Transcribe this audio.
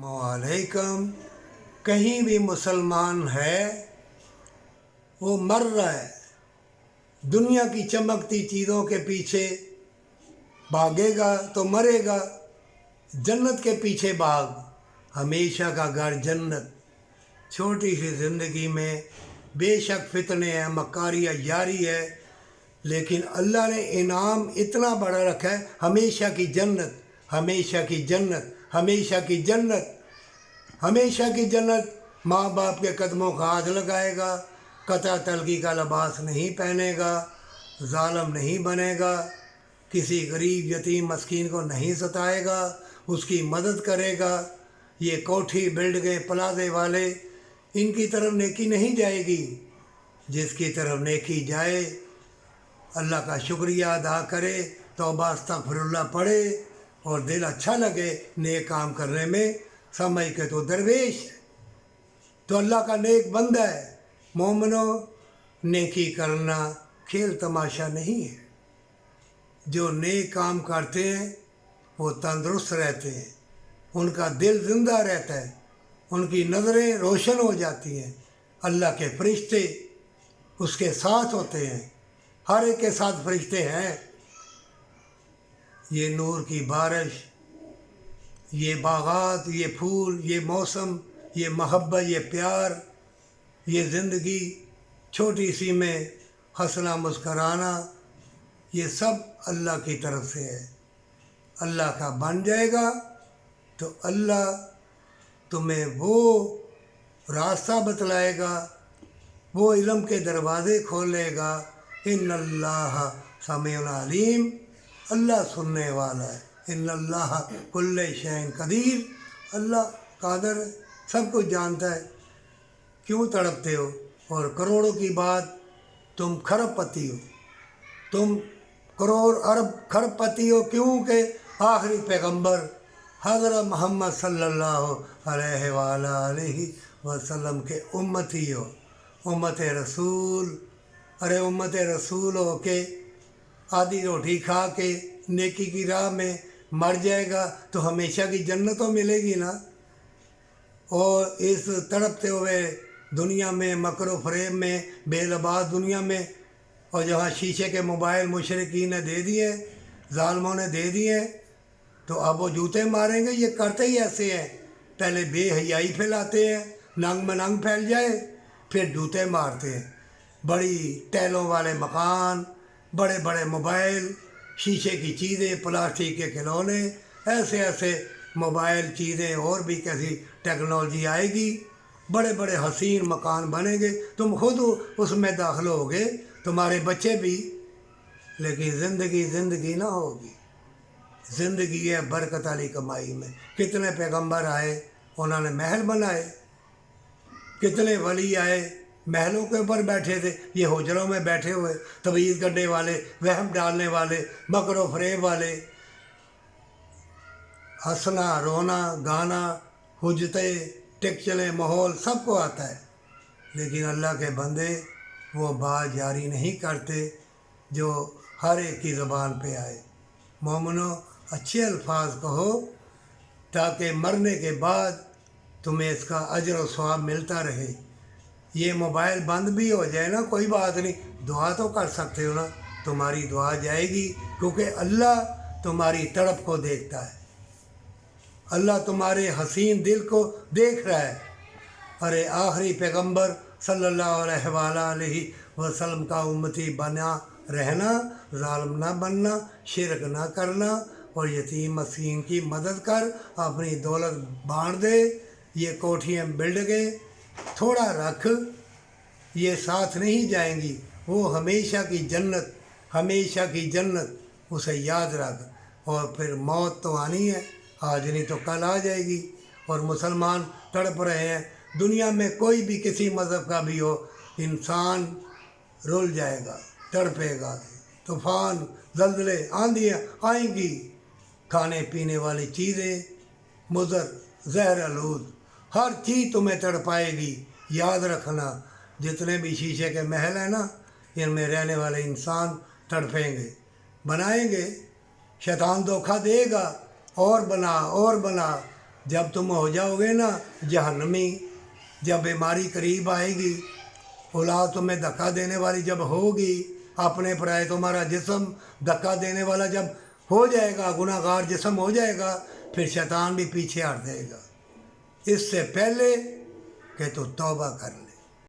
वालेकुम। कहीं भी मुसलमान है वो मर रहा है, दुनिया की चमकती चीज़ों के पीछे भागेगा तो मरेगा। जन्नत के पीछे भाग, हमेशा का घर जन्नत। छोटी सी ज़िंदगी में बेशक फितने हैं, मकारियाँ जारी है, लेकिन अल्लाह ने इनाम इतना बड़ा रखा है, हमेशा की जन्नत, हमेशा की जन्नत, हमेशा की जन्नत, हमेशा की जन्नत। माँ बाप के कदमों का हाथ लगाएगा, कता तलगी का लिबास नहीं पहनेगा, जालिम नहीं बनेगा, किसी गरीब यतीम मस्कीन को नहीं सताएगा, उसकी मदद करेगा। ये कोठी बिल्डिंगें प्लाजे वाले, इनकी तरफ नेकी नहीं जाएगी। जिसकी तरफ नेकी जाए अल्लाह का शुक्रिया अदा करे, तौबा अस्तगफिरुल्लाह पढ़े और दिल अच्छा लगे नेक काम करने में, समझ के तो दरवेश है, तो अल्लाह का नेक बंदा है। मोमिनो, नेकी करना खेल तमाशा नहीं है। जो नेक काम करते हैं वो तंदुरुस्त रहते हैं, उनका दिल ज़िंदा रहता है, उनकी नज़रें रोशन हो जाती हैं। अल्लाह के फरिश्ते उसके साथ होते हैं, हर एक के साथ फरिश्ते हैं। ये नूर की बारिश, ये बागात, ये फूल, ये मौसम, ये मोहब्बत, ये प्यार, ये ज़िंदगी छोटी सी में हंसना मुस्कराना, ये सब अल्लाह की तरफ से है। अल्लाह का बन जाएगा तो अल्लाह तुम्हें वो रास्ता बतलाएगा, वो इल्म के दरवाज़े खोलेगा। इन्नल्लाह समीउन अलीम, अल्लाह सुनने वाला है। इन्नल्लाह कुल्ले शैइन कदीर, अल्लाह कादर है, सब कुछ जानता है। क्यों तड़पते हो? और करोड़ों की बात, तुम खरबपति हो, तुम करोड़ अरब खरबपति हो। क्यों के आखिरी पैगंबर हज़रत मोहम्मद सल्लल्लाहु अलैहि वसल्लम के उम्मती हो, उम्मत रसूल। अरे उम्मत रसूल हो के आधी रोटी खा के नेकी की राह में मर जाएगा तो हमेशा की जन्नत तो मिलेगी ना। और इस तड़पते हुए दुनिया में, मकरो फरेब में, बेलबास दुनिया में, और जहाँ शीशे के मोबाइल मुशरिकीन ने दे दिए, जालिमों ने दे दिए, तो अब वो जूते मारेंगे। ये करते ही ऐसे हैं, पहले बेहयाई फैलाते हैं, नंग में नंग फैल जाए, फिर जूते मारते हैं। बड़ी टैलों वाले मकान, बड़े बड़े मोबाइल, शीशे की चीज़ें, प्लास्टिक के खिलौने, ऐसे ऐसे मोबाइल चीज़ें, और भी कैसी टेक्नोलॉजी आएगी, बड़े बड़े हसीन मकान बनेंगे, तुम खुद उसमें दाखिल होगे, तुम्हारे बच्चे भी, लेकिन ज़िंदगी ज़िंदगी ना होगी। ज़िंदगी है बरकत वाली कमाई में। कितने पैगंबर आए, उन्होंने महल बनाए, कितने वली आए महलों के ऊपर बैठे थे, ये हुजरों में बैठे हुए, तवीज़ करने वाले, वहम डालने वाले, मकरो फरेब वाले। हंसना, रोना, गाना, हुज्जते, टिकचले, माहौल सबको आता है, लेकिन अल्लाह के बंदे वो बात जारी नहीं करते जो हर एक की ज़बान पे आए। मोमिनो, अच्छे अल्फाज कहो ताकि मरने के बाद तुम्हें इसका अजर और सवाब मिलता रहे। ये मोबाइल बंद भी हो जाए ना, कोई बात नहीं, दुआ तो कर सकते हो ना, तुम्हारी दुआ जाएगी, क्योंकि अल्लाह तुम्हारी तड़प को देखता है, अल्लाह तुम्हारे हसीन दिल को देख रहा है। अरे आखिरी पैगंबर सल्लल्लाहु अलैहि वसल्लम का उम्मती बना रहना, जालिम ना बनना, शिरक ना करना, और यतीम मस्कीन की मदद कर, अपनी दौलत बांट दे। ये कोठियाँ बिल्डिंगें थोड़ा रख, ये साथ नहीं जाएंगी, वो हमेशा की जन्नत, हमेशा की जन्नत, उसे याद रख। और फिर मौत तो आनी है, आज नहीं तो कल आ जाएगी। और मुसलमान तड़प रहे हैं, दुनिया में कोई भी किसी मज़हब का भी हो, इंसान रुल जाएगा, तड़पेगा। तूफ़ान, ज़लज़ले, आंधियाँ आएंगी, खाने पीने वाली चीज़ें मुज़र, ज़हर आलूद, हर चीज़ तुम्हें तड़पाएगी। याद रखना, जितने भी शीशे के महल हैं ना, इनमें रहने वाले इंसान तड़पेंगे, बनाएंगे, शैतान धोखा देगा, और बना और बना, جب تم ہو جاؤ گے نا جہنمی، جب بیماری قریب آئے گی، اولاد تمہیں دھکا دینے والی جب ہوگی، اپنے پرائے تمہارا جسم دھکا دینے والا جب ہو جائے گا، گناہ گار جسم ہو جائے گا، پھر شیطان بھی پیچھے ہٹ جائے گا، اس سے پہلے کہ تو توبہ کر لے۔